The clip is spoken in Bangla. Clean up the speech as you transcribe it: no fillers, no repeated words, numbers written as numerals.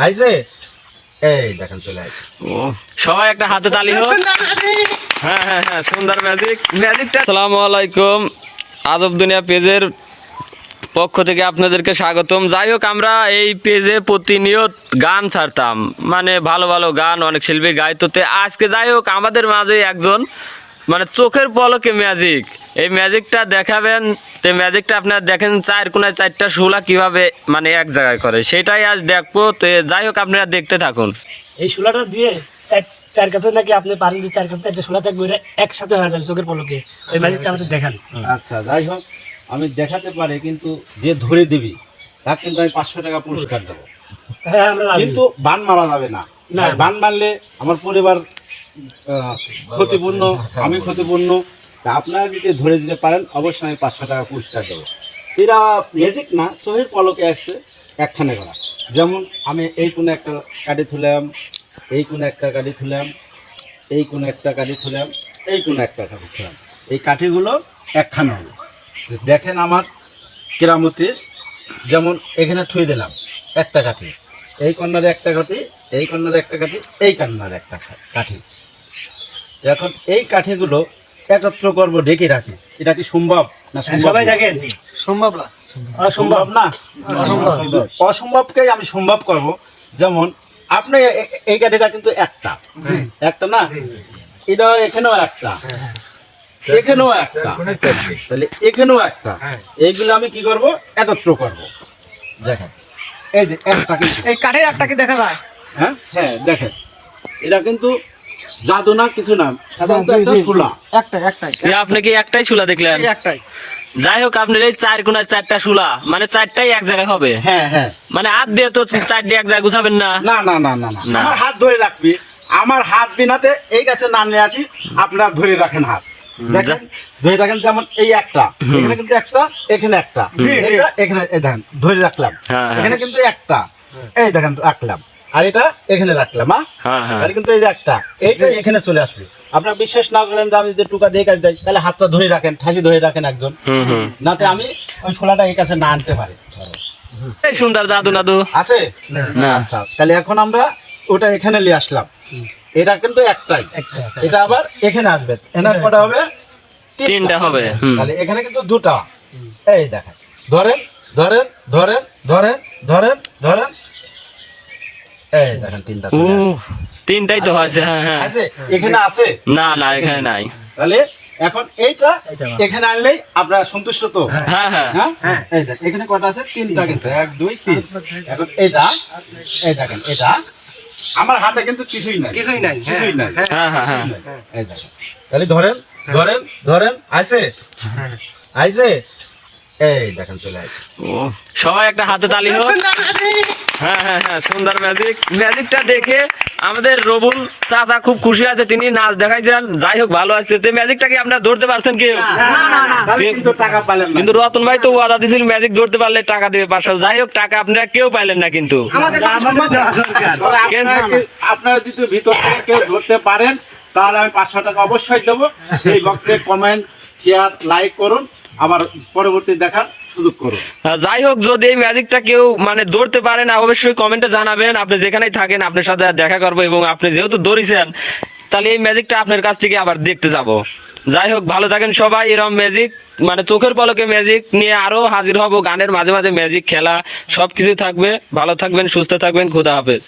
আইছে এই দেখেন চলে আসছে। সবাই একটা হাতে তালি হোক। হ্যাঁ হ্যাঁ হ্যাঁ, সুন্দর ম্যাজিকটা। আসসালামু আলাইকুম, আজব দুনিয়া পেজের পক্ষ থেকে আপনাদেরকে স্বাগতম। যাই হোক, আমরা এই পেজে প্রতিনিয়ত গান ছাড়তাম, মানে ভালো ভালো গান অনেক শিল্পী গাইতোতে। আজকে যাই হোক আমাদের মাঝে একজন মানে চোখের পলকে ম্যাজিক, এই ম্যাজিকটা দেখাবেন। তো ম্যাজিকটা আপনারা দেখেন, চার কোনায় চারটা শোলা কিভাবে মানে এক জায়গায় করে, সেটাই আজ দেখবো। তো যাই হোক আপনারা দেখতে থাকুন। এই শোলাটা দিয়ে চার কাছে নাকি আপনি পারেন যে চার কাছে চারটা শোলা থাকবে, এটা একসাথে হয়ে যাবে চোখের পলকে। এই ম্যাজিকটা আমাদের দেখান। আচ্ছা যাই হোক, আমি দেখাতে পারি, কিন্তু যে ধরে দিবি তাকে কিন্তু আমি 500 টাকা পুরস্কার দেবো। হ্যাঁ, আমরা রাজি। কিন্তু বান মারা যাবে না। না। বান মারলে আমার পরিবার ক্ষতিপূর্ণ, আমি ক্ষতিপূর্ণ। তা আপনারা যদি ধরে দিতে পারেন অবশ্যই আমি 500 টাকা পুরস্কার দেবো। এরা ম্যাজিক না, চোখের পলকে আসছে একখানে করা। যেমন আমি এই কোণে একটা কাঠি তুলাম, এই কোণে একটা কাঠি তুলাম, এই কোণে একটা কাঠি তুলাম, এই কোণে একটা কাঠি তুলাম, এই কাঠিগুলো একখানে হলো। দেখেন আমার কেরামতি, যেমন এখানে থুয়ে দিলাম একটা কাঠি, এই কর্নারে একটা কাঠি, এই কর্নারে একটা কাঠি, এই কর্নারে একটা কাঠি। এখন এই কাঠিগুলো একত্র করবো, ঢেকে রাখি। এটা কি সম্ভব না? সবাই দেখেন, সম্ভব না। সম্ভব না। অসম্ভব। অসম্ভবকে আমি সম্ভব করব। যেমন আপনি এই কাঠিটা কিন্তু একটা একটা না, এটা এখানেও একটা, এখানেও একটা, তাহলে এখানেও একটা। এইগুলো আমি কি করব? একত্র করব। দেখেন এই যে একটা, কিন্তু এই কাঠের একটাকে দেখা যায়। হ্যাঁ হ্যাঁ দেখেন, এটা কিন্তু জাদু না, কিছু না, সাধারণত একটা শোলা। একটাই আপনি কি একটাই শোলা দেখলেন? এই একটাই। যাই হোক, আপনার এই চার কোনায় চারটা শোলা, মানে চারটাই এক জায়গায় হবে। হ্যাঁ হ্যাঁ, মানে হাত দিয়ে তো চারটে এক জায়গায় গুছাবেন না। না না না না না। আমার হাত ধরে রাখবি, আমার হাত দিনাতে এই গাছে নাম নিয়ে আসি, আপনারা ধরে রাখেন হাত। দেখেন ধরে রাখেন, যেমন এই একটা, এখানে কিন্তু একটা, এখানে একটা, এটা এখানে, এই দেখেন ধরে রাখলাম, হ্যাঁ, হ্যাঁ। এখানে কিন্তু একটা, এই দেখেন রাখলাম, আর এটা এখানে রাখলাম। হ্যাঁ, হ্যাঁ। আর কিন্তু এই যে একটা, এইটা এখানে চলে আসবে। আপনার বিশ্বাস না করেন যে আমি যদি টুকা দিয়ে কাজ দেয়, তাহলে হাতটা ধরে রাখেন, ঠাসি ধরে রাখেন একজন, নাতে আমি ওই শোলাটা এই কাছে না আনতে পারি। এই সুন্দর জাদু নাদু আছে না। আচ্ছা, তাহলে এখন আমরা ওটা এখানে নিয়ে আসলাম। এটা কিন্তু একটাই, এটা আবার এখানে আসবে, এনার কটা হবে? তিনটা হবে। তাহলে এখানে কিন্তু দুটা। এই দেখেন, ধরেন ধরেন ধরেন ধরেন ধরেন ধরেন, এই দেখেন তিনটা চলে আসছে। তিনটাই তো হয়েছে। হ্যাঁ হ্যাঁ। আছে এখানে আছে? না না, এখানে নাই। তাহলে এখন এইটা এখানে আনলেই আপনারা সন্তুষ্ট তো? হ্যাঁ হ্যাঁ। হ্যাঁ, এই দেখেন এখানে কটা আছে? তিনটা, কিন্তু 1 2 3। এখন এটা, এই দেখেন এটা আমার হাতে কিন্তু কিছুই নাই, কিছুই নাই। হ্যাঁ হ্যাঁ হ্যাঁ। এই দেখেন, তাহলে ধরেন ধরেন ধরেন, আইছে আইছে, এই দেখেন চলে আসছে। সবাই একটা হাতে তালি হোক। হ্যাঁ হ্যাঁ হ্যাঁ, সুন্দর ম্যাজিকটা দেখে আমাদের রবুল চাচা খুব খুশি আছে, তিনি নাচ দেখাইছেন। যাই হোক, ভালো আছে। তো ম্যাজিকটা কি আপনারা ধরতে পারছেন কেউ? তাহলে কিন্তু টাকা পাইলেন না। কিন্তু রতন ভাই তো ওয়াদা দিয়েছিল ম্যাজিক ধরতে পারলে টাকা দেবে 500। যাই হোক, টাকা আপনারা কেউ পাইলেন না কিন্তু। আপনারা যদি ভিতর থেকে কেউ ধরতে পারেন, তাহলে আমি 500 টাকা অবশ্যই দেবো। এই বক্সে কমেন্ট, শেয়ার, লাইক করুন, আবার পরবর্তী দেখার সুযোগ করুন। যাই হোক, যদি এই ম্যাজিকটা কেউ মানে ধরতে পারে না, অবশ্যই কমেন্টে জানাবেন। আপনি যেখানেই থাকেন আপনার সাথে দেখা করবো, এবং আপনি যেহেতু ধরেছেন, তাহলে এই ম্যাজিকটা আপনার কাছ থেকে আবার দেখতে যাব। যাই হোক, ভালো থাকেন সবাই। এরকম ম্যাজিক মানে চোখের পলকে ম্যাজিক নিয়ে আরো হাজির হব। গানের মাঝে মাঝে ম্যাজিক খেলা সবকিছু থাকবে। ভালো থাকবেন, সুস্থ থাকবেন। খোদা হাফেজ।